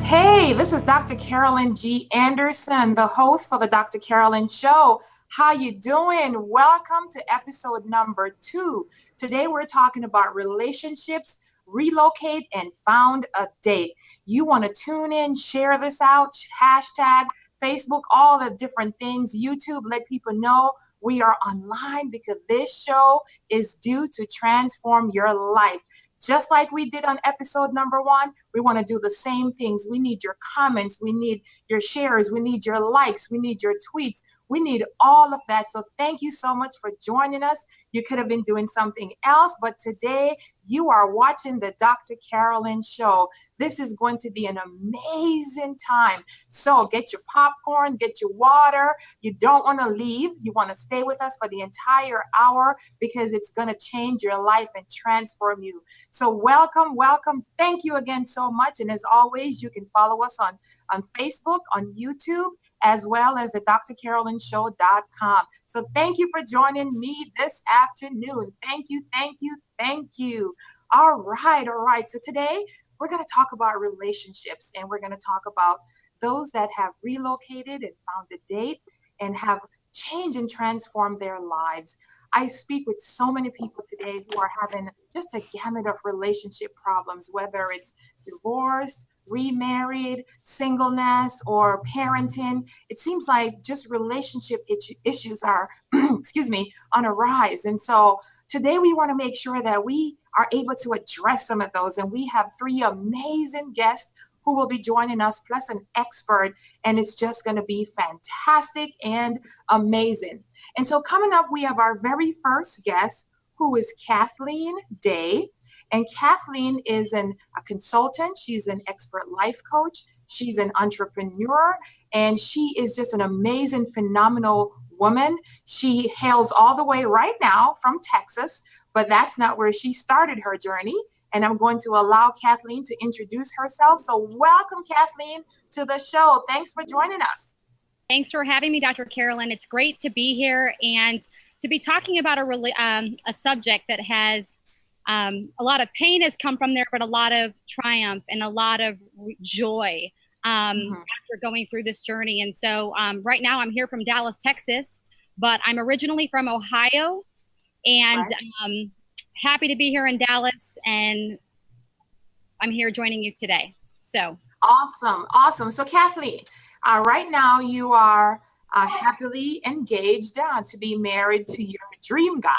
Hey, this is Dr. Carolyn G. Anderson, the host for the Dr. Carolyn Show. How you doing? Welcome to episode number 2. Today we're talking about relationships, relocate, and found a date. You want to tune in, share this out, hashtag Facebook, all the different things, YouTube, let people know we are online because this show is due to transform your life. Just like we did on episode number 1, we want to do the same things. We need your comments. We need your shares. We need your likes. We need your tweets. We need all of that. So thank you so much for joining us. You could have been doing something else, but today you are watching the Dr. Carolyn Show. This is going to be an amazing time. So get your popcorn, get your water. You don't want to leave. You want to stay with us for the entire hour because it's going to change your life and transform you. So welcome, welcome. Thank you again so much. And as always, you can follow us on Facebook, on YouTube, as well as at drcarolinshow.com. So thank you for joining me this afternoon. Thank you, thank you, thank you. All right. So today we're going to talk about relationships, and we're going to talk about those that have relocated and found a date and have changed and transformed their lives. I speak with so many people today who are having just a gamut of relationship problems, whether it's divorce, remarried, singleness, or parenting. It seems like just relationship issues are, excuse me, on a rise. And so today we want to make sure that we are able to address some of those. And we have 3 amazing guests who will be joining us, plus an expert, and it's just going to be fantastic and amazing. And so coming up, we have our very first guest, who is Kathleen Day. And Kathleen is a consultant. She's an expert life coach. She's an entrepreneur, and she is just an amazing, phenomenal woman. She hails all the way right now from Texas, but that's not where she started her journey. And I'm going to allow Kathleen to introduce herself. So welcome, Kathleen, to the show. Thanks for joining us. Thanks for having me, Dr. Carolyn. It's great to be here and to be talking about a subject that has a lot of pain has come from there, but a lot of triumph and a lot of joy after going through this journey. And so right now I'm here from Dallas, Texas, but I'm originally from Ohio, and happy to be here in Dallas, and I'm here joining you today. So awesome. So Kathleen, right now you are happily engaged to be married to your dream guy.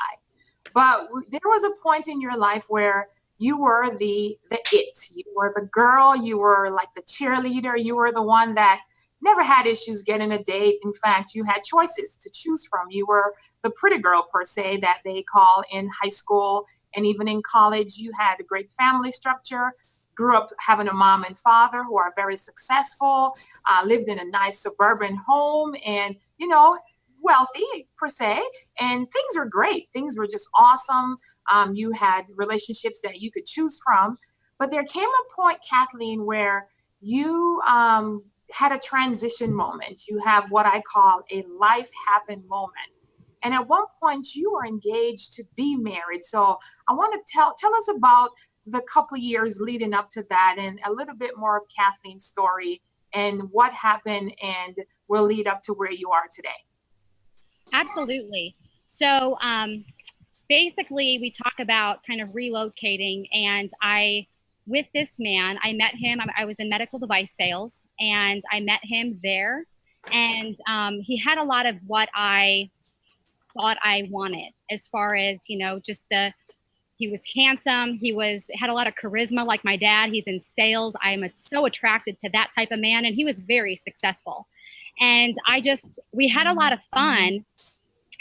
But there was a point in your life where you were the it. You were the girl. You were like the cheerleader. You were the one that never had issues getting a date. In fact, you had choices to choose from. You were the pretty girl, per se, that they call in high school and even in college. You had a great family structure, grew up having a mom and father who are very successful, lived in a nice suburban home, and, wealthy, per se. And things were great. Things were just awesome. You had relationships that you could choose from. But there came a point, Kathleen, where you had a transition moment. You have what I call a life happen moment. And at one point you were engaged to be married. So I want to tell us about the couple of years leading up to that and a little bit more of Kathleen's story and what happened and will lead up to where you are today. Absolutely. So basically we talk about kind of relocating, and with this man, I met him. I was in medical device sales, and I met him there. And he had a lot of what I thought I wanted, as far as, he was handsome. Had a lot of charisma, like my dad. He's in sales. I'm so attracted to that type of man. And he was very successful. And we had a lot of fun.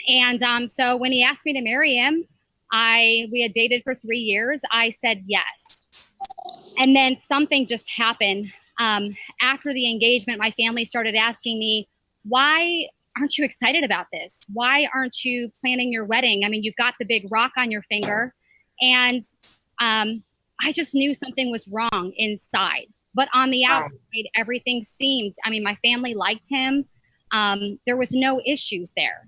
And so when he asked me to marry him, we had dated for 3 years. I said yes. And then something just happened. After the engagement, my family started asking me, why aren't you excited about this? Why aren't you planning your wedding? I mean, you've got the big rock on your finger. And I just knew something was wrong inside. But on the outside, everything seemed, my family liked him. There was no issues there.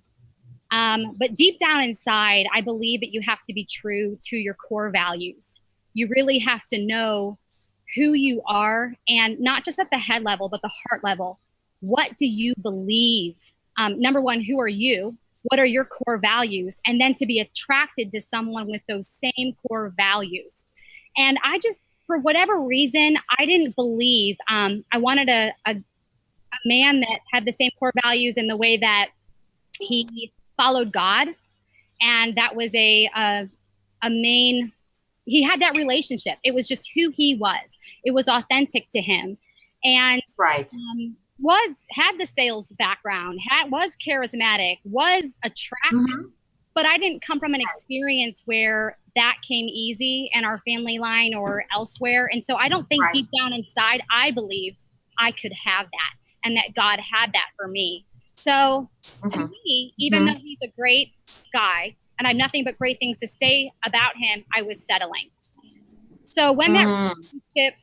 But deep down inside, I believe that you have to be true to your core values. You really have to know who you are, and not just at the head level, but the heart level. What do you believe? Number one, who are you? What are your core values? And then to be attracted to someone with those same core values. And I just, for whatever reason, I didn't believe, I wanted a man that had the same core values in the way that he followed God. And that was a main, he had that relationship. It was just who he was. It was authentic to him. And Right. Had the sales background, was charismatic, was attractive, Mm-hmm. but I didn't come from an experience where that came easy in our family line or elsewhere. And so I don't think Right. deep down inside, I believed I could have that and that God had that for me. So to me, even though he's a great guy and I have nothing but great things to say about him, I was settling. So when that relationship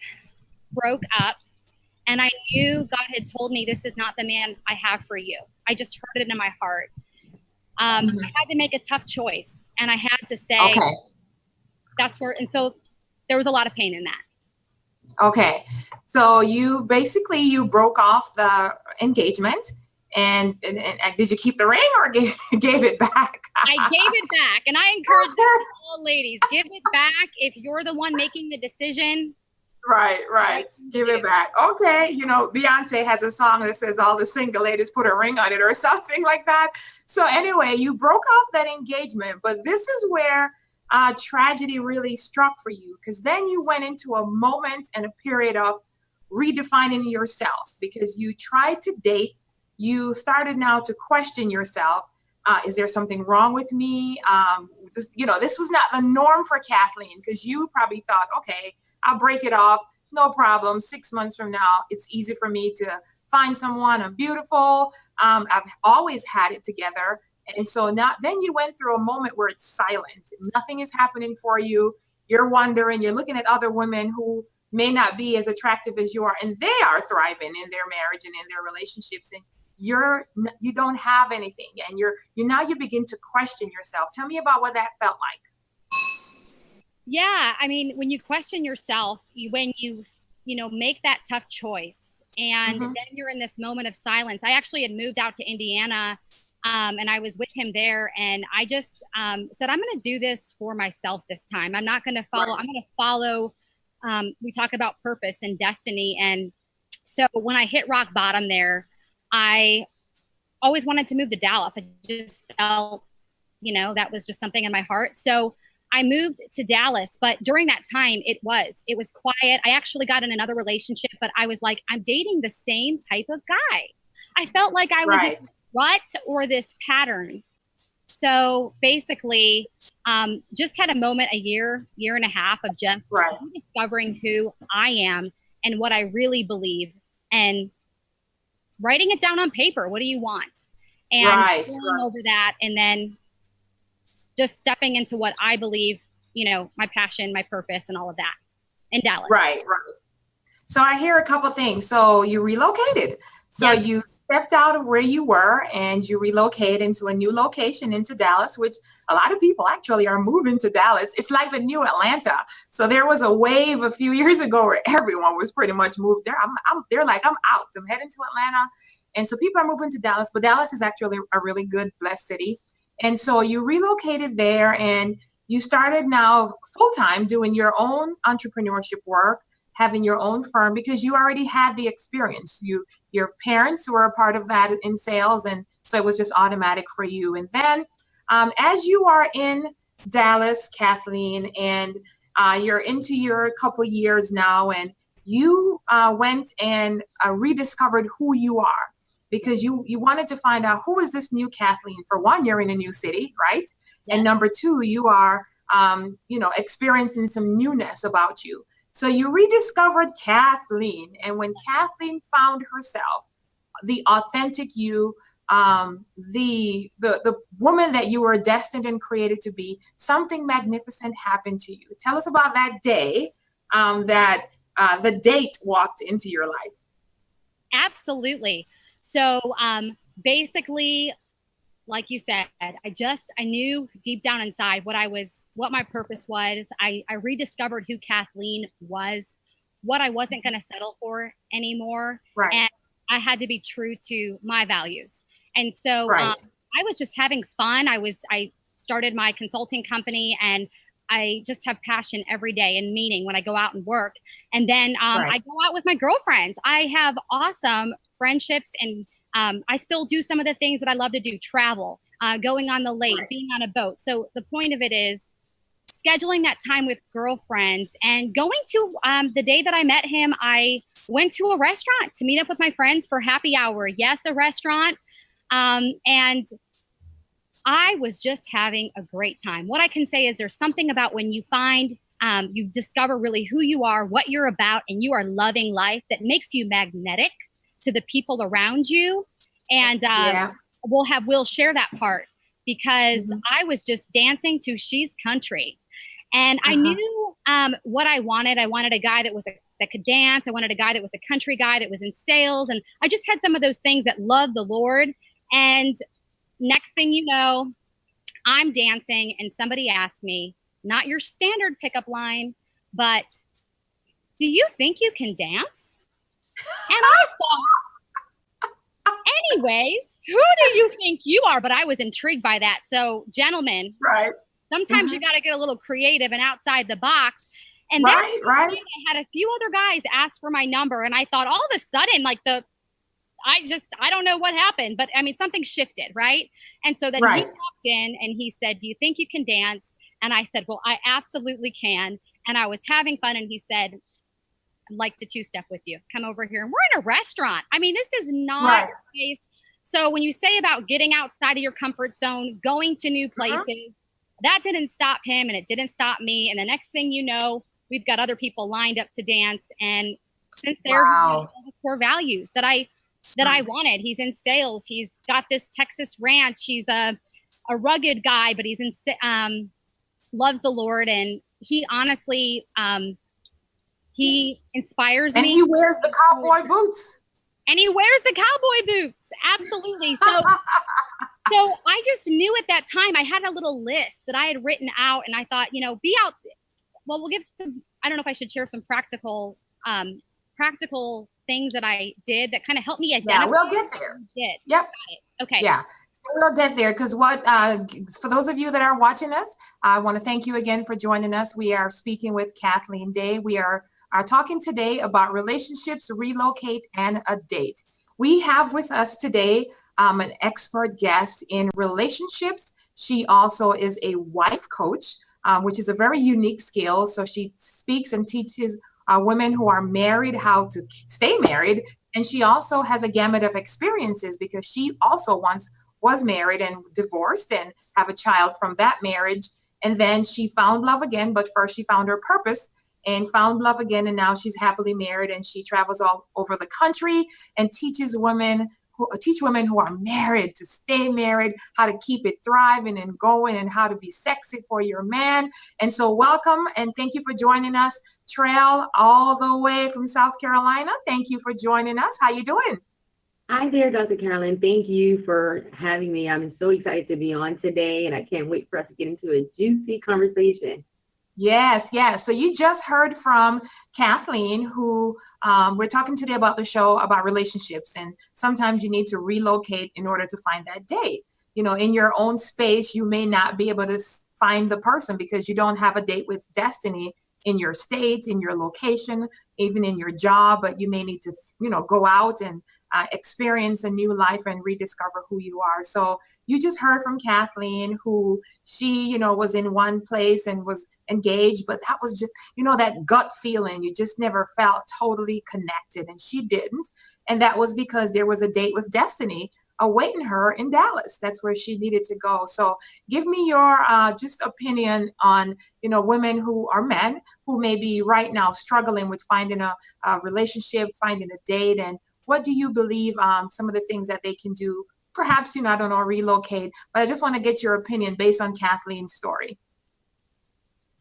broke up, and I knew God had told me, this is not the man I have for you. I just heard it in my heart. I had to make a tough choice. And I had to say, that's where, and so there was a lot of pain in that. Okay. So you broke off the engagement and did you keep the ring or gave it back? I gave it back. And I encourage all ladies, give it back. If you're the one making the decision, Right. Give it back. Okay. You know, Beyonce has a song that says all the single ladies put a ring on it or something like that. So anyway, you broke off that engagement, but this is where tragedy really struck for you, because then you went into a moment and a period of redefining yourself because you tried to date. You started now to question yourself. Is there something wrong with me? This was not the norm for Kathleen, because you probably thought, okay, I'll break it off. No problem. 6 months from now, it's easy for me to find someone. I'm beautiful. I've always had it together. And so now, then you went through a moment where it's silent. Nothing is happening for you. You're wondering, you're looking at other women who may not be as attractive as you are, and they are thriving in their marriage and in their relationships. And you don't have anything. And you begin to question yourself. Tell me about what that felt like. Yeah, I mean, when you question yourself, when you make that tough choice, and then you're in this moment of silence. I actually had moved out to Indiana, and I was with him there, and I just said, I'm going to do this for myself this time. I'm not going to follow. I'm going to follow. We talk about purpose and destiny, and so when I hit rock bottom there, I always wanted to move to Dallas. I just felt, that was just something in my heart. So I moved to Dallas, but during that time, it was quiet. I actually got in another relationship, but I was like, I'm dating the same type of guy. I felt like I was in a rut or this pattern. So basically, just had a moment, a year and a half of just discovering who I am and what I really believe, and writing it down on paper. What do you want? And going over that, and then just stepping into what I believe, my passion, my purpose, and all of that in Dallas. Right. So I hear a couple things. So you relocated. So you stepped out of where you were and you relocated into a new location into Dallas, which a lot of people actually are moving to Dallas. It's like the new Atlanta. So there was a wave a few years ago where everyone was pretty much moved there. They're like, I'm out. I'm heading to Atlanta. And so people are moving to Dallas, but Dallas is actually a really good, blessed city. And so you relocated there and you started now full-time doing your own entrepreneurship work, having your own firm, because you already had the experience. Your parents were a part of that in sales, and so it was just automatic for you. And then as you are in Dallas, Kathleen, and you're into your couple years now, and you went and rediscovered who you are, because you wanted to find out, who is this new Kathleen? For one, you're in a new city, right? Yeah. And number two, you are experiencing some newness about you. So you rediscovered Kathleen. And when Kathleen found herself, the authentic you, the woman that you were destined and created to be, something magnificent happened to you. Tell us about that day that the date walked into your life. Absolutely. So basically, like you said, I knew deep down inside what my purpose was. I rediscovered who Kathleen was. what I wasn't going to settle for anymore. Right. And I had to be true to my values. And so Right. I was just having fun. I started my consulting company, and I just have passion every day and meaning when I go out and work. And then Right. I go out with my girlfriends. I have awesome friendships, and I still do some of the things that I love to do, travel, going on the lake, Right. being on a boat. So the point of it is scheduling that time with girlfriends and going to the day that I met him, I went to a restaurant to meet up with my friends for happy hour. Yes, a restaurant. And I was just having a great time. What I can say is there's something about when you find, you discover really who you are, what you're about, and you are loving life that makes you magnetic to the people around you. And Yeah. we'll share that part because I was just dancing to She's Country. And I knew what I wanted. I wanted a guy that could dance. I wanted a guy that was a country guy that was in sales. And I just had some of those things that loved the Lord. And next thing you know, I'm dancing and somebody asked me, not your standard pickup line, but do you think you can dance? And I thought, anyways, who do you think you are? But I was intrigued by that. So, gentlemen, Right. sometimes you got to get a little creative and outside the box. And Right. Right. I had a few other guys ask for my number, and I thought all of a sudden, like I don't know what happened, but I mean, something shifted, right? And so then he walked in and he said, do you think you can dance? And I said, well, I absolutely can. And I was having fun. And he said, I'd like to two-step with you. Come over here. And we're in a restaurant. I mean, this is not a place. So when you say about getting outside of your comfort zone, going to new places, that didn't stop him and it didn't stop me. And the next thing you know, we've got other people lined up to dance. And since they're all the core values that I wanted. He's in sales. He's got this Texas ranch. He's a rugged guy, but he's loves the Lord. And he honestly, he inspires me. And he wears the cowboy boots. Absolutely. So I just knew at that time I had a little list that I had written out, and I thought, be out. Well, we'll give some, I don't know if I should share some practical things that I did that kind of helped me identify. Yeah, we'll get there. Yep. Got it. Okay. Yeah, so we'll get there because for those of you that are watching us, I want to thank you again for joining us. We are speaking with Kathleen Day. We are talking today about relationships, relocate, and a date. We have with us today an expert guest in relationships. She also is a wife coach, which is a very unique skill. So she speaks and teaches women who are married how to stay married. And she also has a gamut of experiences because she also once was married and divorced and have a child from that marriage. And then she found love again, but first she found her purpose and found love again. And now she's happily married and she travels all over the country and teach women who are married to stay married, how to keep it thriving and going, and how to be sexy for your man. And so welcome and thank you for joining us, Trail, all the way from South Carolina. Thank you for joining us. How you doing? Hi there, Dr. Carolyn. Thank you for having me. I'm so excited to be on today, and I can't wait for us to get into a juicy conversation. Yes. So you just heard from Kathleen, who we're talking today about the show about relationships. And sometimes you need to relocate in order to find that date. In your own space, you may not be able to find the person because you don't have a date with destiny in your state, in your location, even in your job. But you may need to, go out and experience a new life and rediscover who you are. So you just heard from Kathleen, who she, was in one place and was engaged, but that was just, that gut feeling. You just never felt totally connected, and she didn't. And that was because there was a date with destiny awaiting her in Dallas. That's where she needed to go. So give me your just opinion on, women who are men who may be right now struggling with finding a relationship, finding a date, and what do you believe some of the things that they can do? Perhaps, I don't know, relocate, but I just want to get your opinion based on Kathleen's story.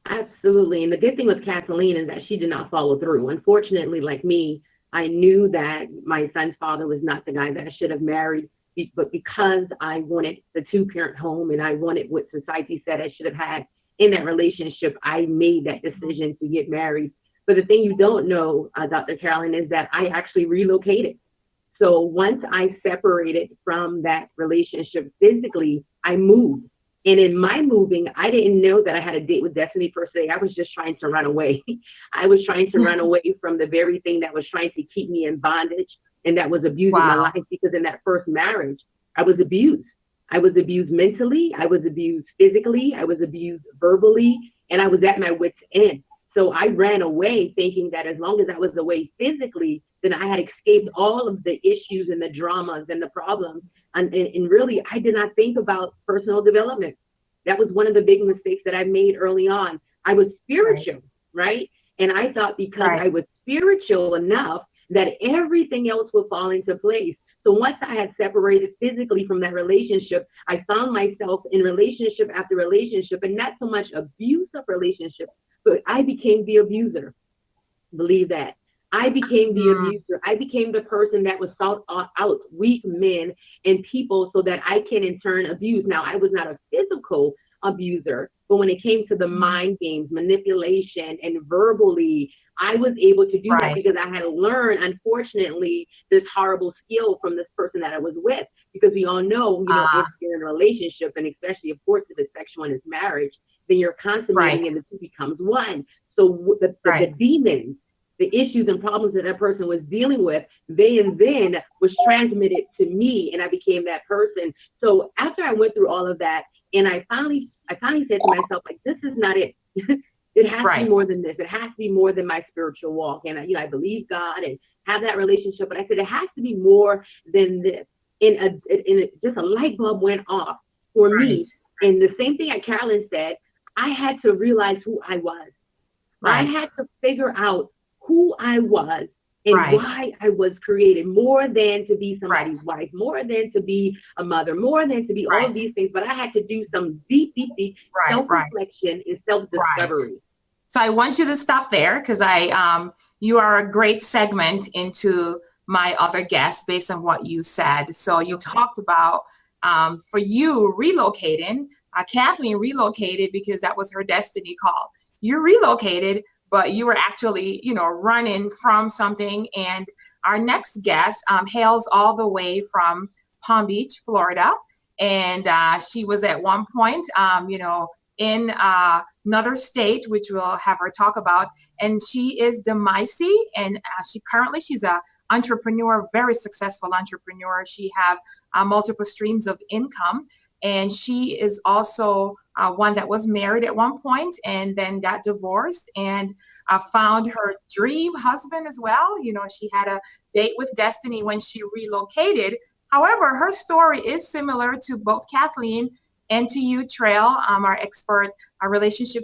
Absolutely. And the good thing with Kathleen is that she did not follow through. Unfortunately, like me, I knew that my son's father was not the guy that I should have married, but because I wanted the two-parent home and I wanted what society said I should have had in that relationship, I made that decision to get married. But the thing you don't know, Dr. Carolyn, is that I actually relocated. So once I separated from that relationship physically, I moved. And in my moving, I didn't know that I had a date with destiny per se. I was just trying to run away. I was trying to run away from the very thing that was trying to keep me in bondage and that was abusing my life, because in that first marriage, I was abused. I was abused mentally. I was abused physically. I was abused verbally, and I was at my wit's end. So I ran away thinking that as long as I was away physically, then I had escaped all of the issues and the dramas and the problems. And really, I did not think about personal development. That was one of the big mistakes that I made early on. I was spiritual, right? And I thought because I was spiritual enough that everything else would fall into place. So once I had separated physically from that relationship, I found myself in relationship after relationship, and not so much abusive relationships, but I became the abuser. Believe that. I became the abuser. I became the person that was sought out weak men and people so that I can in turn abuse. Now, I was not a physical abuser, but when it came to the mind games, manipulation, and verbally, I was able to do that because I had to learn, unfortunately, this horrible skill from this person that I was with. Because we all know, if you're in a relationship, and especially, of course, if it's sexual and it's marriage, then you're consummating and the two becomes one. So the demons, the issues and problems that that person was dealing with, then was transmitted to me, and I became that person. So after I went through all of that, and I finally said to myself, like, this is not it. It has to be more than this. It has to be more than my spiritual walk. And I believe God and have that relationship. But I said, it has to be more than this. And just a light bulb went off for me. And the same thing that Carolyn said, I had to realize who I was. I had to figure out who I was and why I was created, more than to be somebody's wife, more than to be a mother, more than to be all of these things. But I had to do some deep self-reflection and self-discovery. So I want you to stop there, because you are a great segment into my other guests based on what you said. So you talked about, for you, relocating. Kathleen relocated because that was her destiny call. You relocated, but you were actually, running from something. And our next guest hails all the way from Palm Beach, Florida. And she was at one point, in another state, which we'll have her talk about. And she is Demaisi, and she's a entrepreneur, very successful entrepreneur. She have multiple streams of income. And she is also one that was married at one point and then got divorced and found her dream husband as well. She had a date with destiny when she relocated. However, her story is similar to both Kathleen and to you, Trail, our expert, our relationship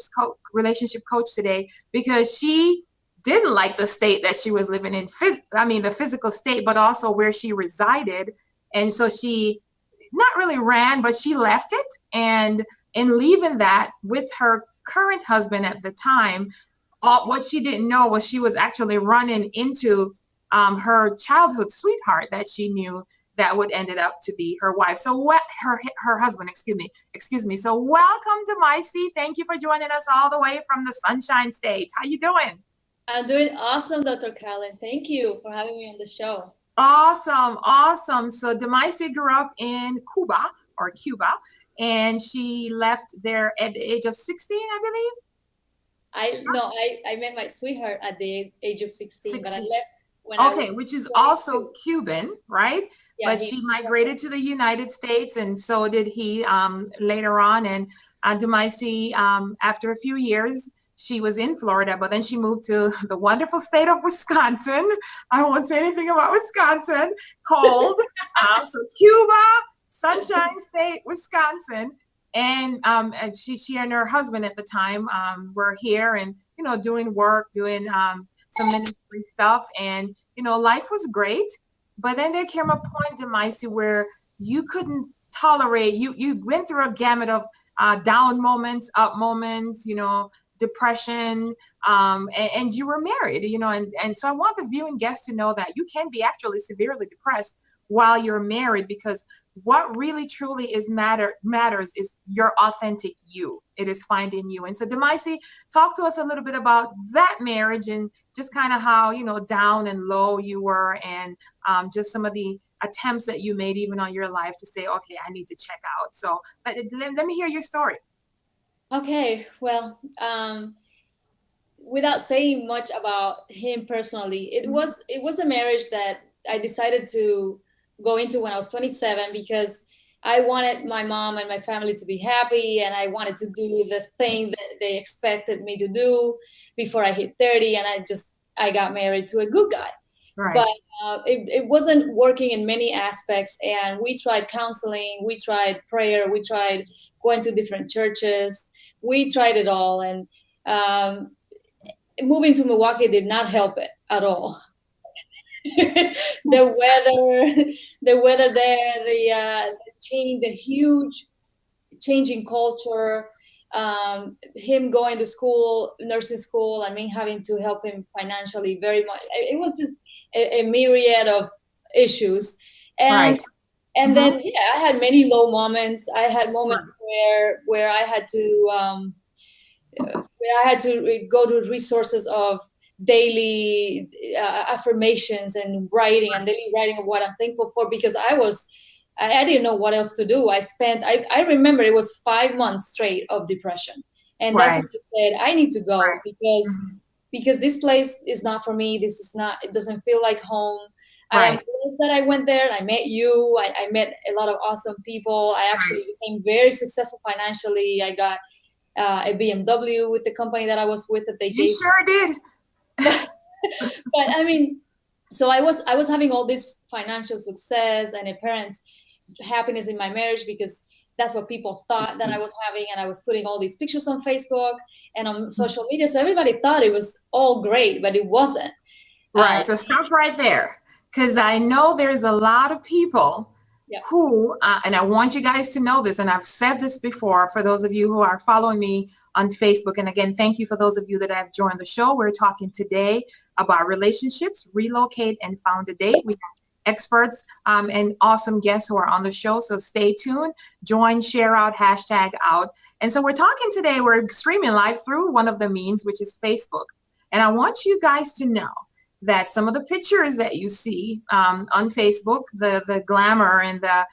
coach today, because she didn't like the state that she was living in, the physical state, but also where she resided. And so she not really ran, but she left it. And in leaving that with her current husband at the time, what she didn't know was she was actually running into her childhood sweetheart that she knew that would ended up to be her wife. So her husband, excuse me. So welcome to Demaisi. Thank you for joining us all the way from the Sunshine State. How you doing? I'm doing awesome, Dr. Carolyn. Thank you for having me on the show. Awesome. So Demaisi grew up in Cuba, and she left there at the age of 16, I believe. I met my sweetheart at the age of 16. But I left when I was which is 22. Also Cuban, right? Yeah, but she migrated to the United States, and so did he later on. And Demaisi, after a few years, she was in Florida, but then she moved to the wonderful state of Wisconsin. I won't say anything about Wisconsin. Cold. So Cuba, Sunshine State, Wisconsin. And she and her husband at the time were here and, doing work, doing some ministry stuff. And, life was great. But then there came a point, Demaisi, where you couldn't tolerate, you went through a gamut of down moments, up moments, depression, and you were married, and so I want the viewing guests to know that you can be actually severely depressed while you're married, because what really truly matters is your authentic you. It is finding you. And so Demaisi, talk to us a little bit about that marriage and just kind of how, down and low you were, and just some of the attempts that you made even on your life to say, okay, I need to check out. So let me hear your story. Okay, well, without saying much about him personally, it was a marriage that I decided to go into when I was 27, because I wanted my mom and my family to be happy, and I wanted to do the thing that they expected me to do before I hit 30, and I got married to a good guy. Right. But it wasn't working in many aspects, and we tried counseling, we tried prayer, we tried going to different churches, we tried it all, and moving to Milwaukee did not help it at all. the weather there, the huge change in culture, him going to school, nursing school, and me having to help him financially very much. It was just a myriad of issues. And Right. and then I had many low moments. I had moments where I had to go to resources of daily affirmations and writing and daily writing of what I'm thankful for, because I didn't know what else to do. I remember it was 5 months straight of depression, and that's when I said I need to go, because this place is not for me. It doesn't feel like home. I am pleased that I went there and I met you. I met a lot of awesome people. I actually became very successful financially. I got a BMW with the company that I was with that they gave. You sure did. But I mean, so I was having all this financial success and apparent happiness in my marriage, because that's what people thought that I was having, and I was putting all these pictures on Facebook and on social media, so everybody thought it was all great, but it wasn't. Right. So stop right there, because I know there's a lot of people who, and I want you guys to know this, and I've said this before for those of you who are following me on Facebook. And again, thank you for those of you that have joined the show. We're talking today about relationships, relocate, and found a date. We have experts and awesome guests who are on the show. So stay tuned, join, share out, hashtag out. And so we're talking today, we're streaming live through one of the means, which is Facebook. And I want you guys to know that some of the pictures that you see on Facebook, the glamour and the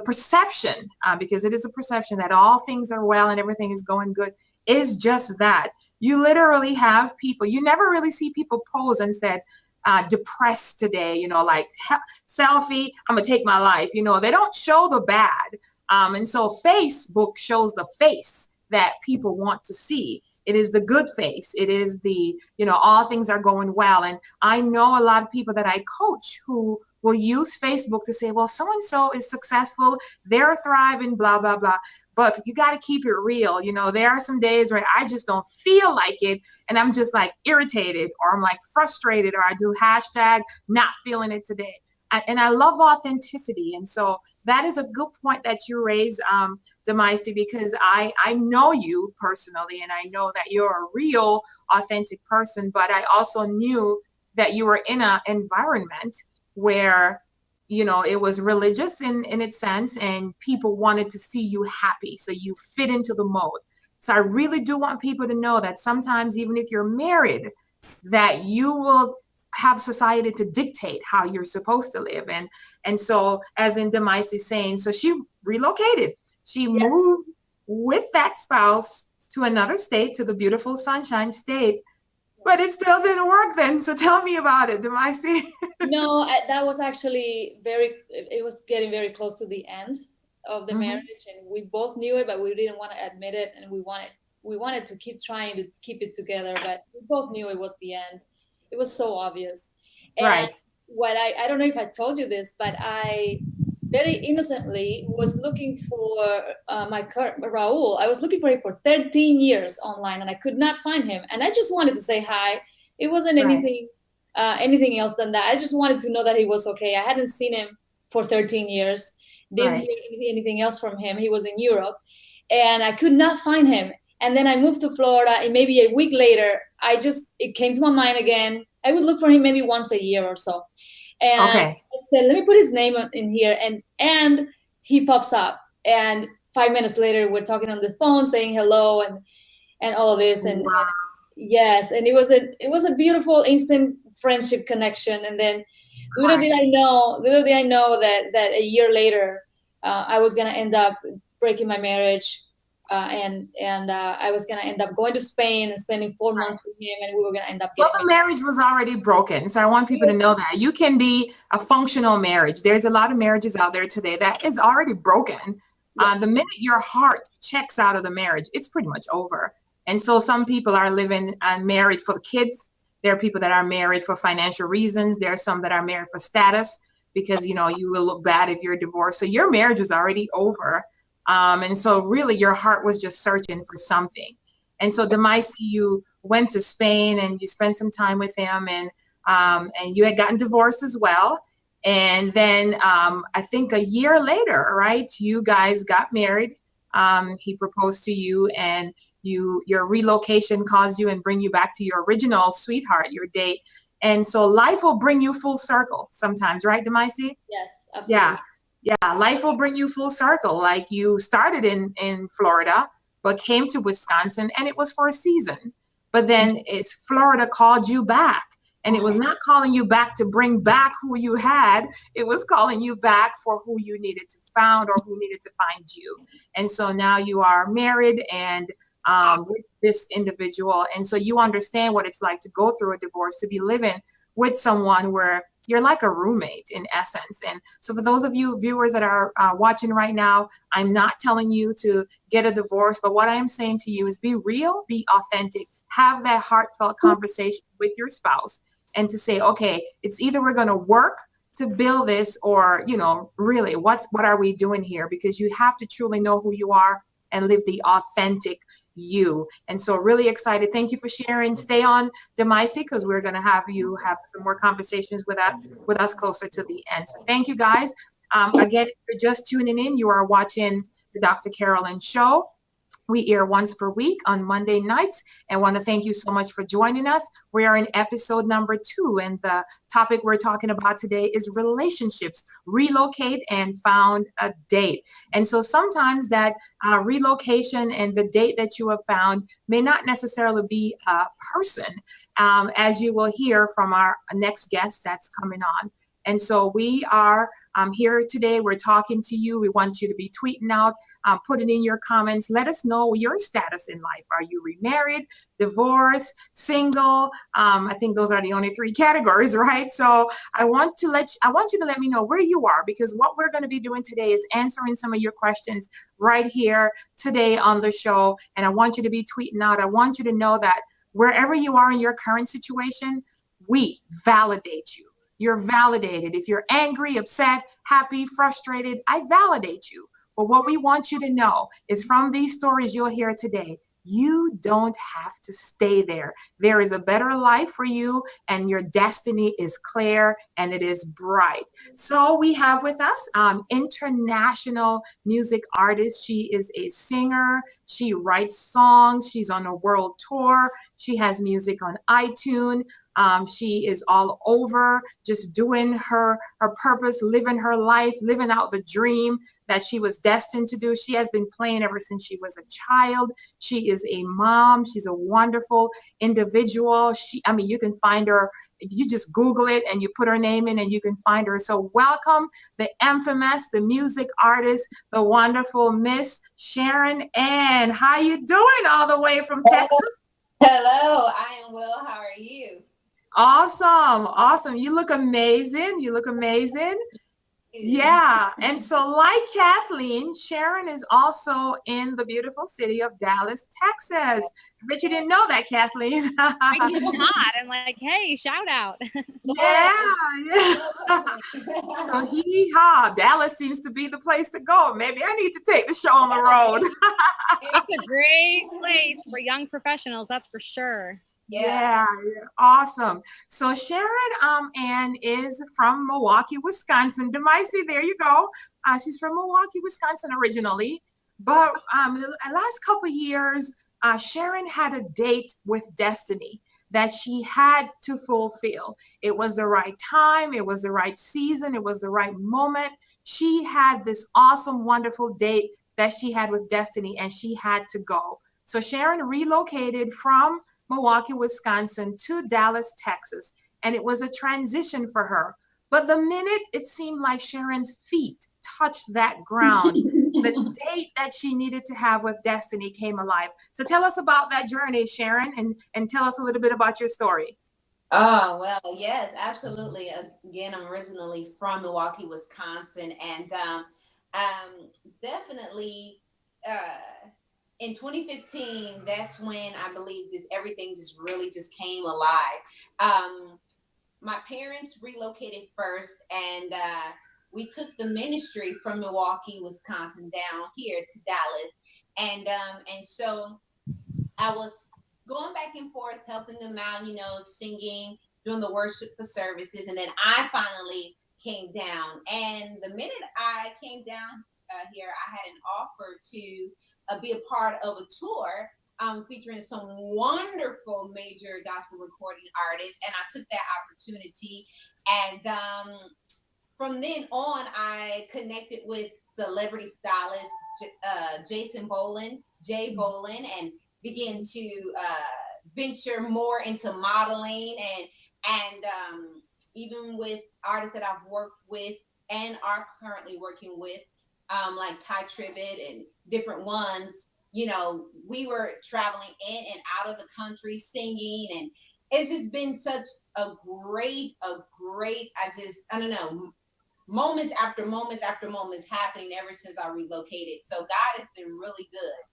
perception, because it is a perception that all things are well and everything is going good, is just that. You literally have people, you never really see people pose and said, depressed today, like selfie, I'm gonna take my life. They don't show the bad. And so Facebook shows the face that people want to see. It is the good face. It is the, all things are going well. And I know a lot of people that I coach who will use Facebook to say, well, so-and-so is successful, they're thriving, blah, blah, blah. But you got to keep it real. There are some days where I just don't feel like it. And I'm just like irritated, or I'm like frustrated, or I do hashtag not feeling it today. And I love authenticity. And so that is a good point that you raise, Demaisi, because I know you personally, and I know that you're a real authentic person, but I also knew that you were in an environment where, it was religious in its sense, and people wanted to see you happy. So you fit into the mold. So I really do want people to know that sometimes, even if you're married, that you will have society to dictate how you're supposed to live. And so, as in Demaisi saying, so she relocated. She moved with that spouse to another state, to the beautiful Sunshine State, but it still didn't work then. So tell me about it, Demaisi. No, that was actually it was getting very close to the end of the marriage, and we both knew it, but we didn't want to admit it, and we wanted to keep trying to keep it together, but we both knew it was the end. It was so obvious. And what I don't know if I told you this, but I very innocently was looking for my current Raul. I was looking for him for 13 years online, and I could not find him. And I just wanted to say hi. It wasn't anything else than that. I just wanted to know that he was okay. I hadn't seen him for 13 years. Didn't hear anything else from him. He was in Europe, and I could not find him. And then I moved to Florida, and maybe a week later, it came to my mind again. I would look for him maybe once a year or so. And Okay. I said, let me put his name in here. And he pops up. And 5 minutes later, we're talking on the phone, saying hello and all of this. And Wow. yes, and it was a beautiful instant friendship connection. And then little did I know that a year later, I was gonna end up breaking my marriage, and I was gonna end up going to Spain and spending 4 months with him, and we were gonna end up Well, getting the marriage was already broken. So I want people to know that you can be a functional marriage. There's a lot of marriages out there today that is already broken. The minute your heart checks out of the marriage, it's pretty much over. And so some people are living and married for the kids. There are people that are married for financial reasons. There are some that are married for status because, you know, you will look bad if you're divorced. So your marriage was already over. And so really your heart was just searching for something. And so Demaisi, you went to Spain and you spent some time with him, and you had gotten divorced as well. And then I think a year later, right, you guys got married. He proposed to you, and your relocation caused you and bring you back to your original sweetheart, your date. And so life will bring you full circle sometimes, right, Demaisi? Yes, absolutely. Yeah, life will bring you full circle. Like you started in Florida, but came to Wisconsin, and it was for a season. But then it's Florida called you back. And it was not calling you back to bring back who you had. It was calling you back for who you needed to found or who needed to find you. And so now you are married and with this individual. And so you understand what it's like to go through a divorce, to be living with someone where you're like a roommate in essence. And so for those of you viewers that are watching right now, I'm not telling you to get a divorce, but what I am saying to you is be real, be authentic, have that heartfelt conversation with your spouse, and to say, okay, it's either we're going to work to build this, or, you know, really, what are we doing here? Because you have to truly know who you are and live the authentic you. And so really excited. Thank you for sharing. Stay on, Demaisi, because we're going to have you have some more conversations with us closer to the end. So thank you, guys. Again, if you're just tuning in, you are watching the Dr. Carolyn Show. We air once per week on Monday nights, and want to thank you so much for joining us. We are in episode number 2, and the topic we're talking about today is relationships, relocate and found a date. And so sometimes that relocation and the date that you have found may not necessarily be a person, as you will hear from our next guest that's coming on. And so we are here today. We're talking to you. We want you to be tweeting out, putting in your comments. Let us know your status in life. Are you remarried, divorced, single? I think those are the only 3 categories, right? So I want you to let me know where you are, because what we're going to be doing today is answering some of your questions right here today on the show. And I want you to be tweeting out. I want you to know that wherever you are in your current situation, we validate you. You're validated. If you're angry, upset, happy, frustrated, I validate you. But what we want you to know is from these stories you'll hear today, you don't have to stay there. There is a better life for you, and your destiny is clear and it is bright. So we have with us international music artist. She is a singer. She writes songs. She's on a world tour. She has music on iTunes. She is all over, just doing her purpose, living her life, living out the dream that she was destined to do. She has been playing ever since she was a child. She is a mom. She's a wonderful individual. You can find her. You just Google it and you put her name in and you can find her. So welcome the infamous, the music artist, the wonderful Miss Sharon Ann. How you doing all the way from Texas? Hello, I am well. How are you? Awesome. You look amazing. Yeah. And so like Kathleen, Sharon is also in the beautiful city of Dallas, Texas. I bet you didn't know that, Kathleen. I did not. I'm like, hey, shout out. Yeah. So Dallas seems to be the place to go. Maybe I need to take the show on the road. It's a great place for young professionals, that's for sure. Yeah, awesome. So Sharon Ann is from Milwaukee, Wisconsin. Demaisi, there you go. She's from Milwaukee, Wisconsin originally, but the last couple of years, Sharon had a date with destiny. that she had to fulfill. It was the right time, it was the right season, it was the right moment. She had this awesome, wonderful date that she had with destiny, and she had to go. So Sharon relocated from Milwaukee, Wisconsin to Dallas, Texas, and it was a transition for her. But the minute it seemed like Sharon's feet touched that ground, the date that she needed to have with destiny came alive. So tell us about that journey, Sharon, and tell us a little bit about your story. Oh, well, yes, absolutely. Again, I'm originally from Milwaukee, Wisconsin, and definitely in 2015, that's when I believe just everything just really just came alive. My parents relocated first, and we took the ministry from Milwaukee, Wisconsin, down here to Dallas, and so I was going back and forth, helping them out, singing, doing the worship for services. And then I finally came down. And the minute I came down here, I had an offer to be a part of a tour featuring some wonderful major gospel recording artists. And I took that opportunity. And from then on, I connected with celebrity stylist Jay Bolin, and begin to venture more into modeling and even with artists that I've worked with and are currently working with, like Ty Tribbett and different ones. We were traveling in and out of the country singing, and it's just been such a great, I don't know, moments after moments after moments happening ever since I relocated. So God has been really good.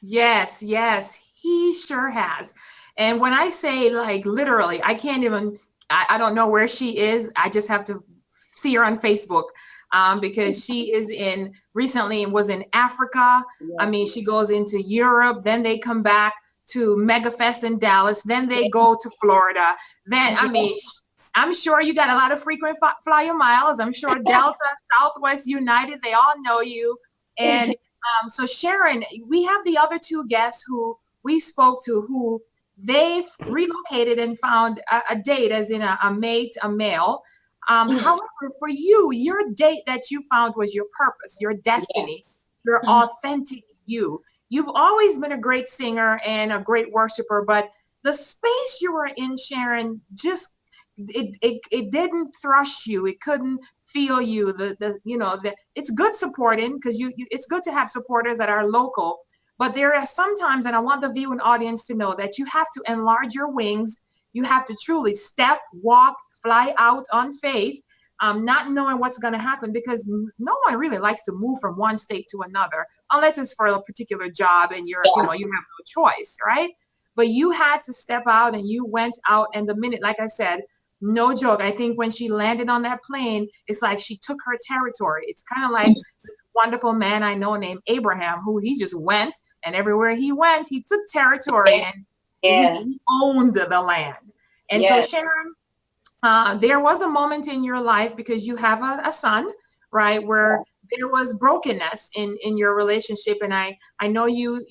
Yes, yes, he sure has. And when I say, like, literally, I can't even, I don't know where she is. I just have to see her on Facebook, because she is recently was in Africa. I mean, she goes into Europe, then they come back to MegaFest in Dallas, then they go to Florida. Then, I mean, I'm sure you got a lot of frequent flyer miles. I'm sure Delta, Southwest, United, they all know you. And so Sharon, we have the other two guests who we spoke to, who they've relocated and found a date, as in a mate, a male. However, for you, your date that you found was your purpose, your destiny, your authentic you. You've always been a great singer and a great worshiper, but the space you were in, Sharon, just it didn't thrush you. It couldn't feel you. It's good supporting, because it's good to have supporters that are local, but there are sometimes, and I want the viewing audience to know, that you have to enlarge your wings. You have to truly step, walk, fly out on faith, not knowing what's going to happen, because no one really likes to move from one state to another unless it's for a particular job and you have no choice, right? But you had to step out, and you went out, and the minute, like I said, no joke, I think when she landed on that plane, it's like she took her territory. It's kind of like this wonderful man I know named Abraham, who he just went, and everywhere he went, he took territory, and he owned the land. And so Sharon, there was a moment in your life, because you have a son, right, where there was brokenness in your relationship. And I know you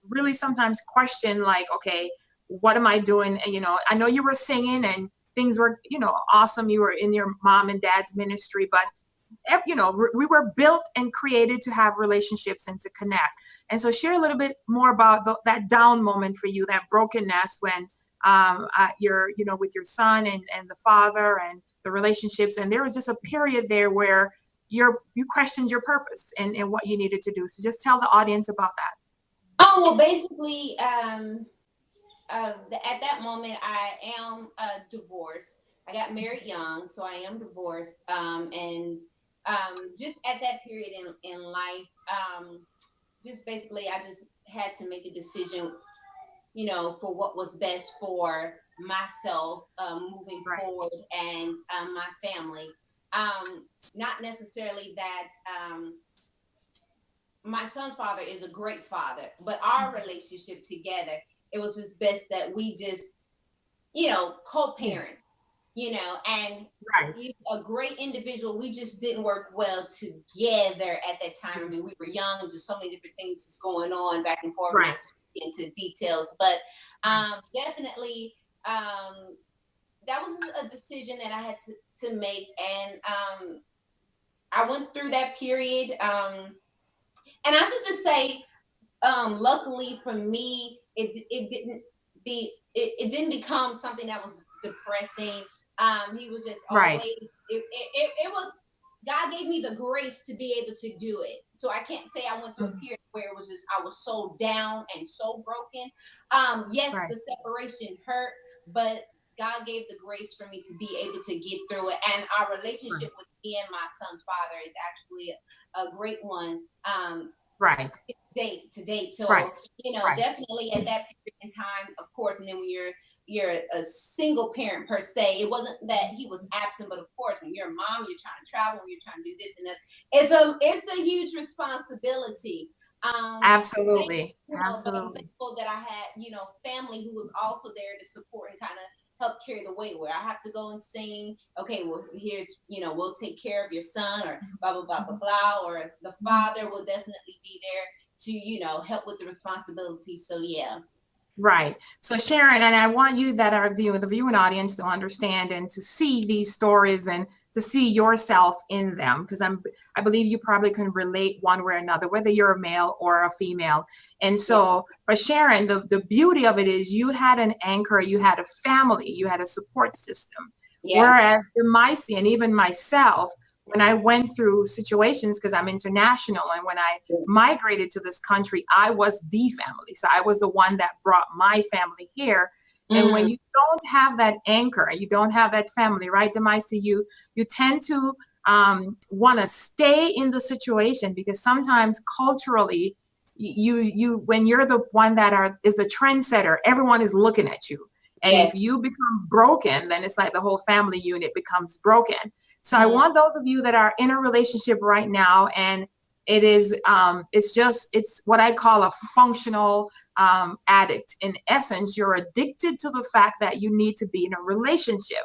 really sometimes question, like, okay, what am I doing? And, I know you were singing and things were, awesome. You were in your mom and dad's ministry, but we were built and created to have relationships and to connect. And so share a little bit more about that down moment for you, that brokenness when you're, with your son and the father and the relationships. And there was just a period there where you questioned your purpose and what you needed to do. So just tell the audience about that. Oh, well, basically, at that moment, I am divorced. I got married young, so I am divorced. And just at that period in life, just basically, I just had to make a decision, for what was best for myself moving forward and my family. Not necessarily that my son's father is a great father, but our relationship together, it was just best that we just, co-parent, and he's a great individual. We just didn't work well together at that time. I mean, we were young, just so many different things just going on back and forth. into details, but definitely that was a decision that I had to make, and I went through that period, and I should just say, luckily for me, it didn't become something that was depressing. He was just Right. always, it was, God gave me the grace to be able to do it. So I can't say I went through a period where it was just, I was so down and so broken. Yes, Right. the separation hurt, but God gave the grace for me to be able to get through it. And our relationship with me and my son's father is actually a great one. Right. To date. So, Right. Right. definitely at that period in time, of course, and then when you're a single parent per se, it wasn't that he was absent, but of course, when you're a mom, you're trying to travel, you're trying to do this and that. It's a huge responsibility. Absolutely. But I'm thankful that I had, family who was also there to support and kind of help carry the weight, where I have to go and sing, okay, well, here's, we'll take care of your son, or blah, blah, blah, blah, blah, or the father will definitely be there to, help with the responsibility. So, yeah. Right. So Sharon, and I want you that are the viewing audience to understand and to see these stories and to see yourself in them, because I believe you probably can relate one way or another, whether you're a male or a female. And so for Sharon, the beauty of it is you had an anchor, you had a family, you had a support system. Yeah. Whereas the Micey and even myself, when I went through situations, because I'm international, and when I migrated to this country, I was the family. So I was the one that brought my family here. And when you don't have that anchor and you don't have that family, right, Demaisi, you tend to want to stay in the situation, because sometimes culturally, you when you're the one that is the trendsetter, everyone is looking at you. And if you become broken, then it's like the whole family unit becomes broken. So I want those of you that are in a relationship right now, and it is, it's what I call a functional addict. In essence, you're addicted to the fact that you need to be in a relationship.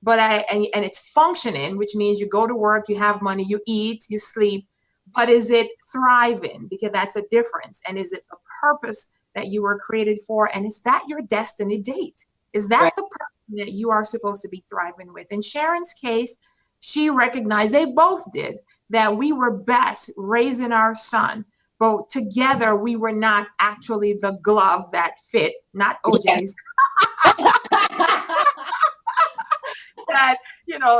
But and it's functioning, which means you go to work, you have money, you eat, you sleep. But is it thriving? Because that's a difference. And is it a purpose that you were created for? And is that your destiny date? Is that the person that you are supposed to be thriving with? In Sharon's case, she recognized, they both did, that we were best raising our son, but together we were not actually the glove that fit, not OJ's,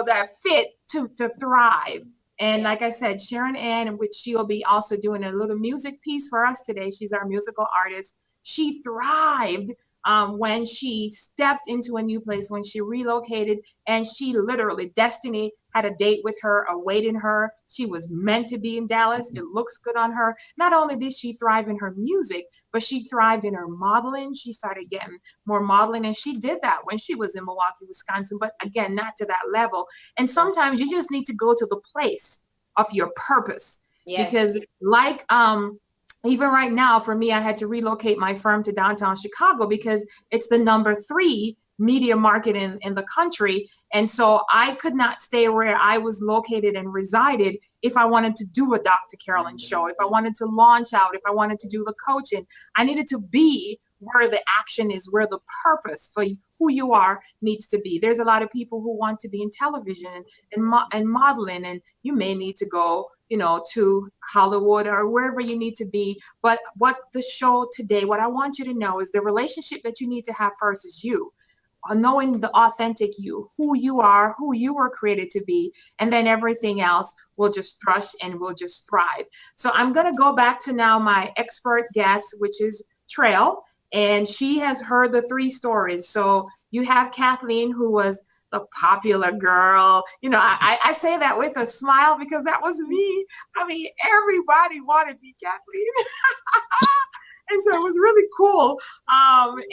that fit to thrive. And like I said, Sharon Ann, which she'll be also doing a little music piece for us today. She's our musical artist. She thrived when she stepped into a new place, when she relocated, and she literally, destiny had a date with her, awaiting her. She was meant to be in Dallas. It looks good on her. Not only did she thrive in her music, but she thrived in her modeling. She started getting more modeling, and she did that when she was in Milwaukee, Wisconsin, but again, not to that level. And sometimes you just need to go to the place of your purpose. Because even right now, for me, I had to relocate my firm to downtown Chicago because it's the number 3 media market in the country. And so I could not stay where I was located and resided if I wanted to do a Dr. Carolyn show, if I wanted to launch out, if I wanted to do the coaching. I needed to be where the action is, where the purpose for who you are needs to be. There's a lot of people who want to be in television and modeling, and you may need to go to Hollywood or wherever you need to be. But what the show today, what I want you to know is the relationship that you need to have first is you. Knowing the authentic you, who you are, who you were created to be, and then everything else will just thrush and will just thrive. So I'm going to go back to now my expert guest, which is Trail, and she has heard the 3 stories. So you have Kathleen, who was the popular girl. I say that with a smile because that was me. I mean, everybody wanted me, Kathleen. And so it was really cool.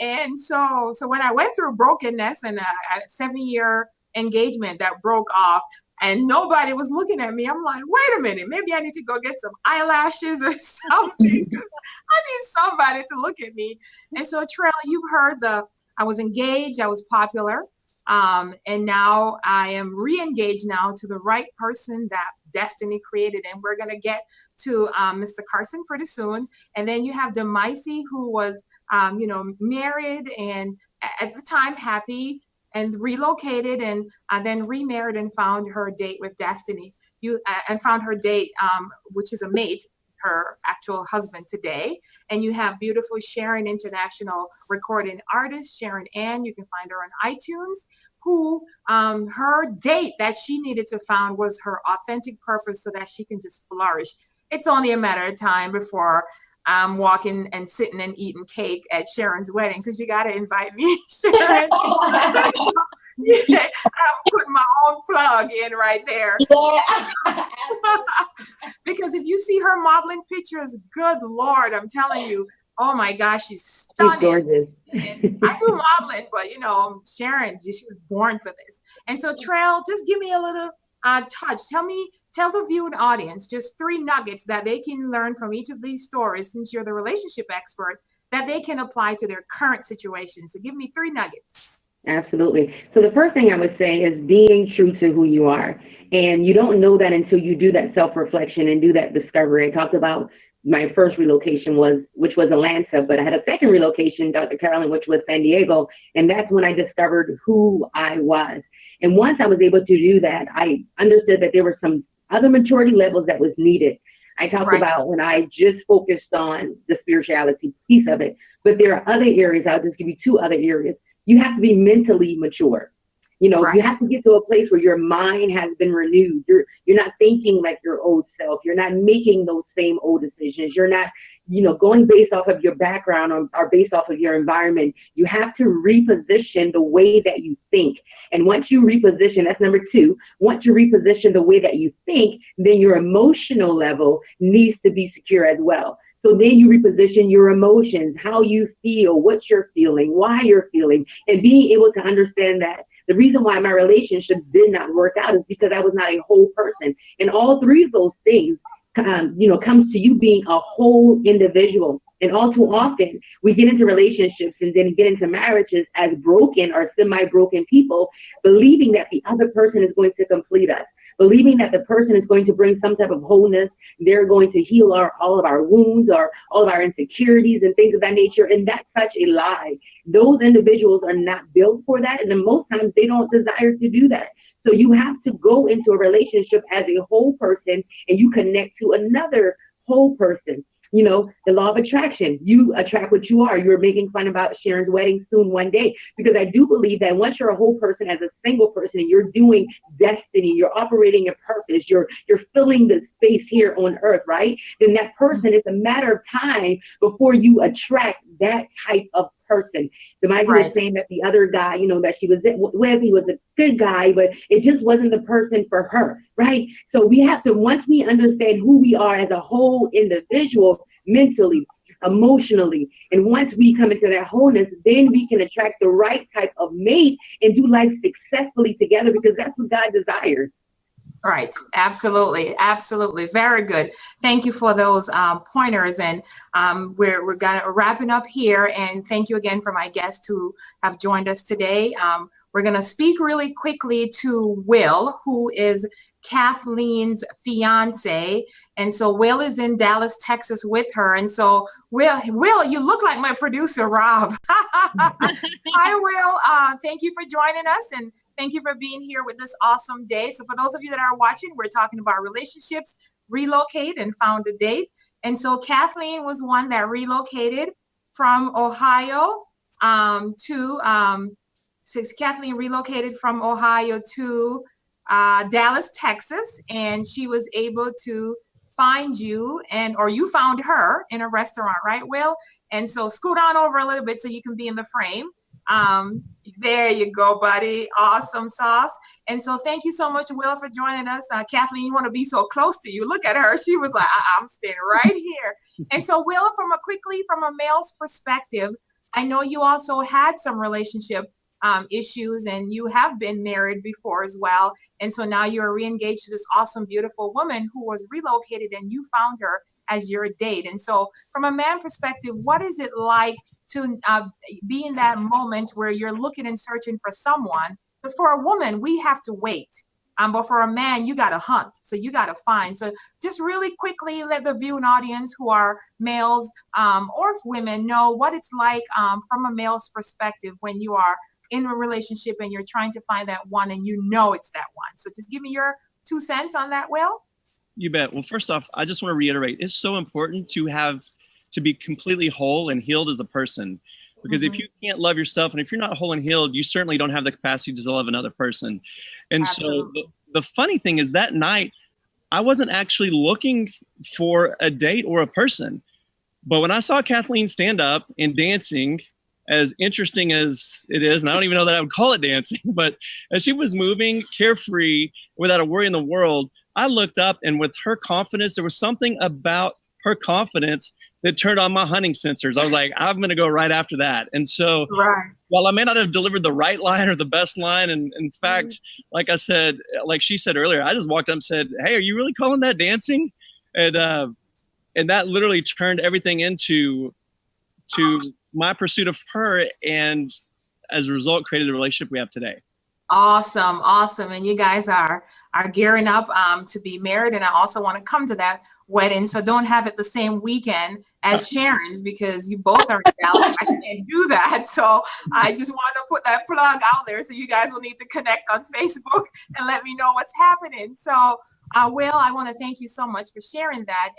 And so when I went through brokenness and a 7-year engagement that broke off and nobody was looking at me, I'm like, wait a minute, maybe I need to go get some eyelashes or something. I need somebody to look at me. And so Trail, you've heard I was engaged, I was popular. And now I am re-engaged now to the right person that destiny created. And we're going to get to Mr. Carson pretty soon. And then you have Demaisi, who was, married and at the time happy, and relocated, and then remarried and found her date with destiny. And found her date, which is a mate, her actual husband today. And you have beautiful Sharon, international recording artist, Sharon Ann. You can find her on iTunes, who her date that she needed to find was her authentic purpose so that she can just flourish. It's only a matter of time before I'm walking and sitting and eating cake at Sharon's wedding, because you got to invite me, Sharon. I'm putting my own plug in right there. Yeah. Because if you see her modeling pictures, good Lord, I'm telling you, oh my gosh, she's stunning. She's gorgeous. And I do modeling, but Sharon, she was born for this. And so, Trail, just give me a little touch. Tell the viewing audience just 3 nuggets that they can learn from each of these stories, since you're the relationship expert, that they can apply to their current situation. So give me 3 nuggets. Absolutely. So the first thing I would say is being true to who you are. And you don't know that until you do that self-reflection and do that discovery. I talked about my first relocation which was Atlanta, but I had a second relocation, Dr. Carolyn, which was San Diego. And that's when I discovered who I was. And once I was able to do that, I understood that there were some other maturity levels that was needed. I talked about when I just focused on the spirituality piece of it, but there are other areas. I'll just give you 2 other areas. You have to be mentally mature. You have to get to a place where your mind has been renewed. You're not thinking like your old self. You're not making those same old decisions. You're not, going based off of your background or based off of your environment. You have to reposition the way that you think. And once you reposition, that's number 2. Once you reposition the way that you think, then your emotional level needs to be secure as well. So then you reposition your emotions, how you feel, what you're feeling, why you're feeling, and being able to understand that the reason why my relationships did not work out is because I was not a whole person. And all 3 of those things, comes to you being a whole individual. And all too often, we get into relationships and then get into marriages as broken or semi-broken people, believing that the other person is going to complete us, believing that the person is going to bring some type of wholeness. They're going to heal all of our wounds or all of our insecurities and things of that nature. And that's such a lie. Those individuals are not built for that. And then most times they don't desire to do that. So you have to go into a relationship as a whole person, and you connect to another whole person. The law of attraction, you attract what you are. You're making fun about Sharon's wedding soon one day, because I do believe that once you're a whole person as a single person and you're doing destiny, you're operating your purpose, you're filling the space here on earth, right? Then that person, it's a matter of time before you attract that type of person. The Mike was saying that the other guy, that she was with, he was a good guy, but it just wasn't the person for her, right? So we have to, once we understand who we are as a whole individual, mentally, emotionally, and once we come into that wholeness, then we can attract the right type of mate and do life successfully together, because that's what God desires. Right. Absolutely. Absolutely. Very good. Thank you for those pointers. And we're wrapping up here. And thank you again for my guests who have joined us today. We're going to speak really quickly to Will, who is Kathleen's fiance. And so Will is in Dallas, Texas with her. And so Will, you look like my producer, Rob. Hi, Will. Thank you for joining us. And thank you for being here with this awesome day. So for those of you that are watching, we're talking about relationships, relocate, and found a date. And so Kathleen was one that relocated from Ohio Kathleen relocated from Ohio to Dallas, Texas, and she was able to find you, or you found her in a restaurant, right, Will? And so scoot on over a little bit so you can be in the frame. There you go, buddy. Awesome sauce. And so thank you so much, Will, for joining us. Kathleen, you want to be so close to you. Look at her. She was like, I'm staying right here. And so Will, from a male's perspective, I know you also had some relationship issues, and you have been married before as well. And so now you're re-engaged to this awesome, beautiful woman who was relocated, and you found her as your date. And so from a man perspective, what is it like to be in that moment where you're looking and searching for someone? Because for a woman, we have to wait. But for a man, you got to hunt. So you got to find. So just really quickly let the viewing audience who are males or women know what it's like from a male's perspective when you are in a relationship and you're trying to find that one and you know it's that one. So just give me your 2 cents on that, Will. You bet. Well, first off, I just want to reiterate, it's so important to be completely whole and healed as a person. Because if you can't love yourself, and if you're not whole and healed, you certainly don't have the capacity to love another person. And Absolutely. so the funny thing is that night, I wasn't actually looking for a date or a person. But when I saw Kathleen stand up and dancing, as interesting as it is, and I don't even know that I would call it dancing, but as she was moving carefree without a worry in the world, I looked up, and with her confidence, there was something about her confidence that turned on my hunting sensors. I was like, I'm going to go right after that. And so while I may not have delivered the right line or the best line, and in fact, like I said, like she said earlier, I just walked up and said, hey, are you really calling that dancing? And that literally turned everything into my pursuit of her. And as a result, created the relationship we have today. Awesome. And you guys are gearing up to be married. And I also want to come to that wedding. So don't have it the same weekend as Sharon's because you both are in Dallas. I can't do that. So I just want to put that plug out there. So you guys will need to connect on Facebook and let me know what's happening. So Will, I want to thank you so much for sharing that.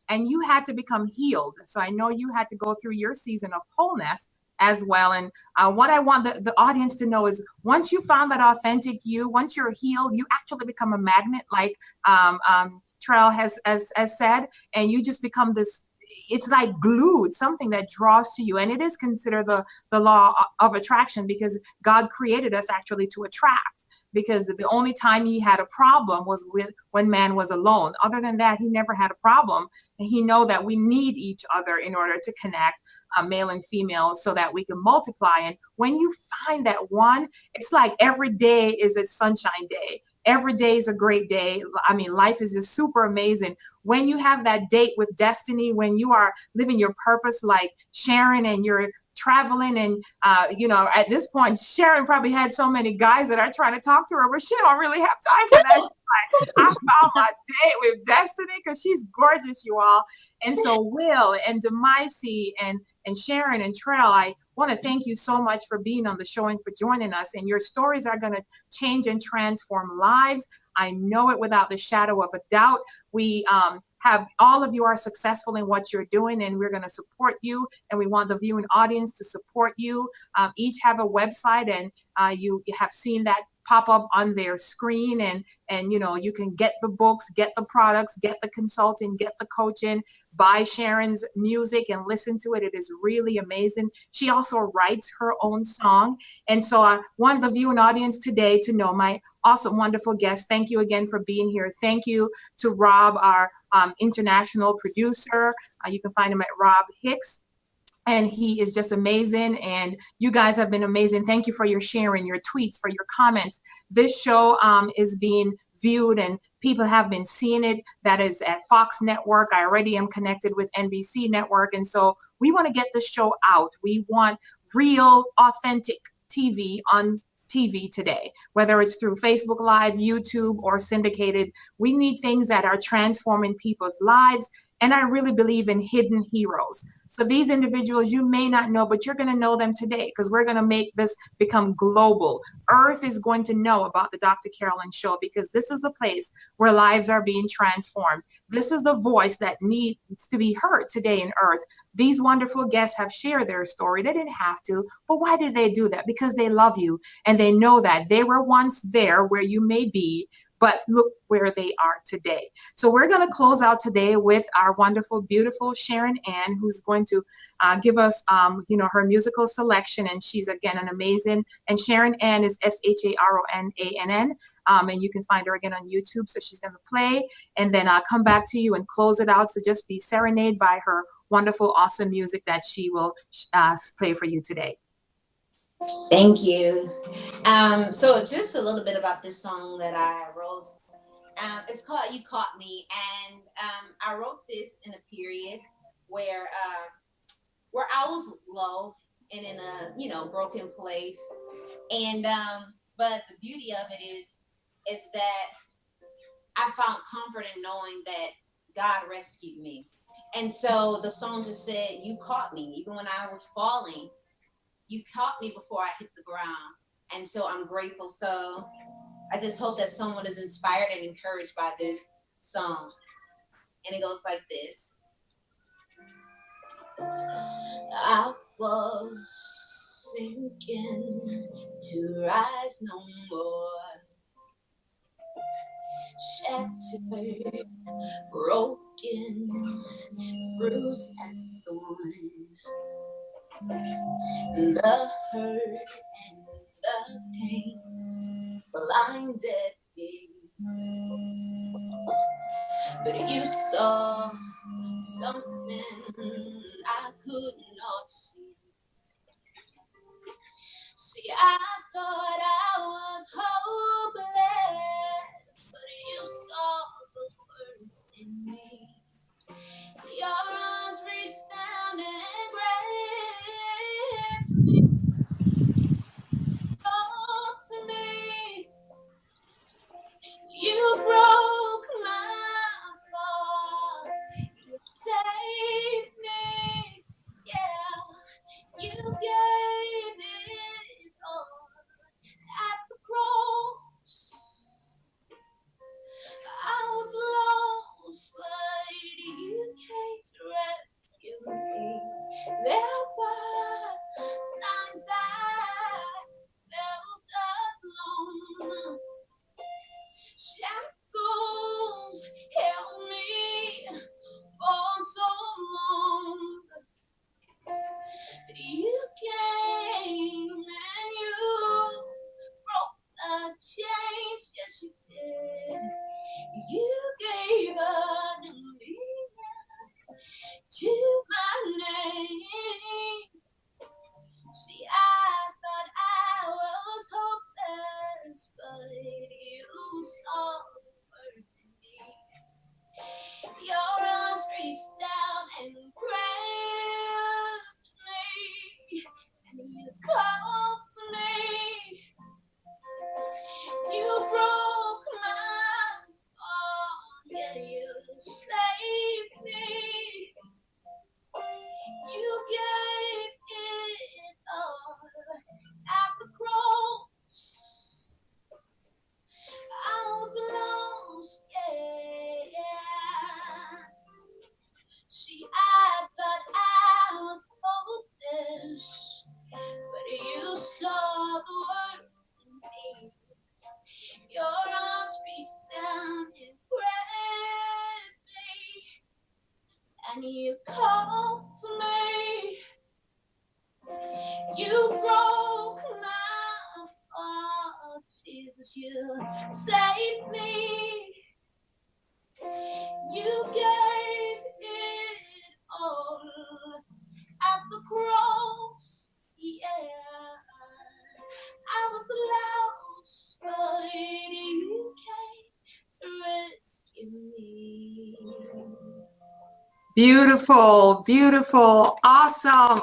And you had to become healed. So I know you had to go through your season of wholeness as well. And what I want the audience to know is once you found that authentic you, once you're healed, you actually become a magnet, like Trell has said, and you just become this, it's like glued, something that draws to you. And it is considered the law of attraction because God created us actually to attract. Because the only time he had a problem was when man was alone. Other than that, he never had a problem. And he know that we need each other in order to connect, male and female, so that we can multiply. And when you find that one, it's like every day is a sunshine day. Every day is a great day. I mean, life is just super amazing. When you have that date with destiny, when you are living your purpose like Sharon and you're traveling and, at this point, Sharon probably had so many guys that are trying to talk to her, but she don't really have time for that. She's like, I found my date with destiny because she's gorgeous, you all. And so Will and Demaisi and Sharon and Trell, I want to thank you so much for being on the show and for joining us. And your stories are going to change and transform lives. I know it without the shadow of a doubt. We have all of you are successful in what you're doing, and we're going to support you. And we want the viewing audience to support you. Each have a website, and you have seen that pop up on their screen, and you can get the books, get the products, get the consulting, get the coaching, buy Sharon's music and listen to it. It is really amazing. She also writes her own song. And so I want the viewing audience today to know my awesome, wonderful guest. Thank you again for being here. Thank you to Rob, our international producer. You can find him at Rob Hicks. And he is just amazing. And you guys have been amazing. Thank you for your sharing, your tweets, for your comments. This show is being viewed and people have been seeing it. That is at Fox Network. I already am connected with NBC Network. And so we want to get the show out. We want real, authentic TV on TV today, whether it's through Facebook Live, YouTube, or syndicated. We need things that are transforming people's lives. And I really believe in hidden heroes. So these individuals you may not know, but you're going to know them today because we're going to make this become global. Earth is going to know about the Dr. Carolyn Show because this is the place where lives are being transformed. This is the voice that needs to be heard today in Earth. These wonderful guests have shared their story. They didn't have to, but why did they do that? Because they love you and they know that they were once there where you may be, but look where they are today. So we're going to close out today with our wonderful, beautiful Sharon Ann, who's going to give us, her musical selection. And she's, again, an amazing, and Sharon Ann is SharonAnn. And you can find her again on YouTube. So she's going to play and then I'll come back to you and close it out. So just be serenaded by her wonderful, awesome music that she will play for you today. Thank you. So just a little bit about this song that I wrote. It's called You Caught Me. And I wrote this in a period where I was low and in a, broken place. And but the beauty of it is is that I found comfort in knowing that God rescued me. And so the song just said, you caught me. Even when I was falling, you caught me before I hit the ground. And so I'm grateful. So I just hope that someone is inspired and encouraged by this song. And it goes like this. I was sinking to rise no more. Shattered, broken, bruised and torn. The hurt and the pain blinded me. But you saw something I could not see. See, I thought I was hopeless, but you saw the worth in me. Your arms reached down and grabbed me. Talk to me. You broke my fall. You saved me. Yeah, you gave it all at the cross. I was lost, but you came to rescue me. There were times I felt alone. Shackles held me for so long. But you came and you broke the chains, yes you did. You gave a new meaning to my name. See, I thought I was hopeless, but you saw the worth in me. Your arms reached down and grabbed me, and you called to me. You broke my heart, yeah, you saved me. You gave it all at the cross. I was lost, yeah. See, I thought I was hopeless, but you saw the worth in me. Your arms reached down and grabbed me, and you called to me. You broke my fall, Jesus, you saved me. You gave it all at the cross, yeah. I was lost, but you came to rescue me. Beautiful, beautiful, awesome,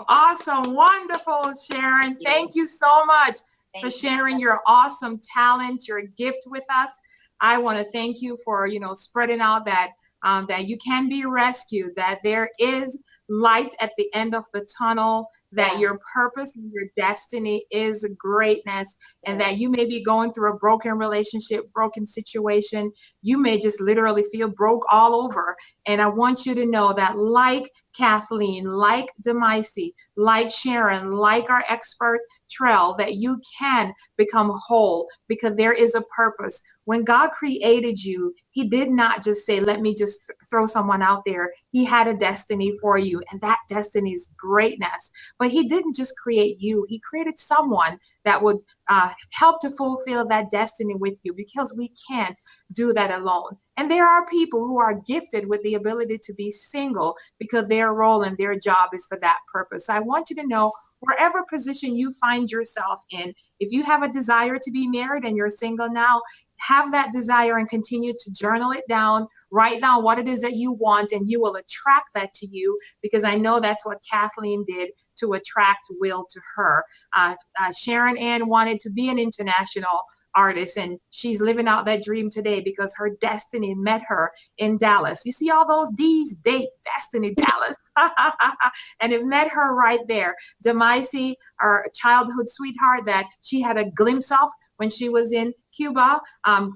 wonderful, Sharon. Thank you so much for sharing your awesome talent, your gift with us. I want to thank you for, spreading out that that you can be rescued, that there is light at the end of the tunnel, that your purpose and your destiny is greatness, and that you may be going through a broken relationship, broken situation. You may just literally feel broke all over. And I want you to know that, like Kathleen, like Demaisi, like Sharon, like our expert Trell, that you can become whole because there is a purpose. When God created you, he did not just say, let me just throw someone out there. He had a destiny for you, and that destiny is greatness. But he didn't just create you. He created someone that would help to fulfill that destiny with you, because we can't do that alone. And there are people who are gifted with the ability to be single because their role and their job is for that purpose. So I want you to know, wherever position you find yourself in, if you have a desire to be married and you're single now, have that desire and continue to journal it down, write down what it is that you want, and you will attract that to you, because I know that's what Kathleen did to attract Will to her. Sharon Ann wanted to be an international artist, and she's living out that dream today because her destiny met her in Dallas. You see all those D's, date, destiny, Dallas. And it met her right there. Demaisi, our childhood sweetheart that she had a glimpse of when she was in Cuba,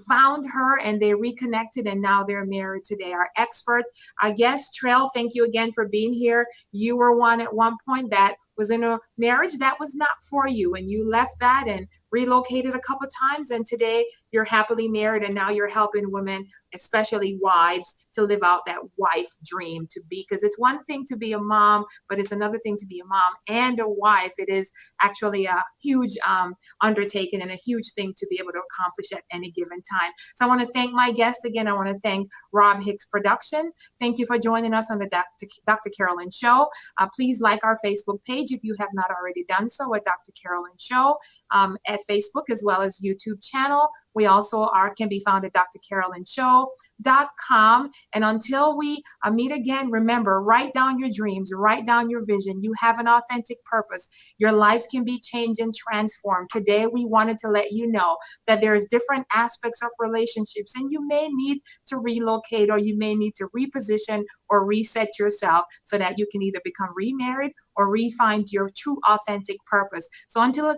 found her and they reconnected, and now they're married today. Our expert, our guest, Trell, thank you again for being here. You were one at one point that was in a marriage that was not for you, and you left that and relocated a couple times, and today you're happily married, and now you're helping women, especially wives, to live out that wife dream to be, because it's one thing to be a mom, but it's another thing to be a mom and a wife. It is actually a huge undertaking and a huge thing to be able to accomplish at any given time. So I want to thank my guest again. I want to thank Rob Hicks Production. Thank you for joining us on the Dr. Carolyn Show. Please like our Facebook page if you have not already done so, at Dr. Carolyn Show at Facebook, as well as YouTube channel. We also can be found at drcarolinshow.com. And until we meet again, remember, write down your dreams, write down your vision. You have an authentic purpose. Your lives can be changed and transformed. Today, we wanted to let you know that there's different aspects of relationships, and you may need to relocate, or you may need to reposition or reset yourself so that you can either become remarried or re-find your true authentic purpose. So until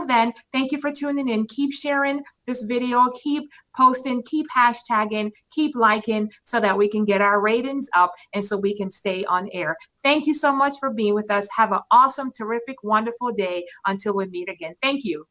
then, thank you for tuning in. Keep sharing this video, keep posting, keep hashtagging, keep liking, so that we can get our ratings up and so we can stay on air. Thank you so much for being with us. Have an awesome, terrific, wonderful day until we meet again. Thank you.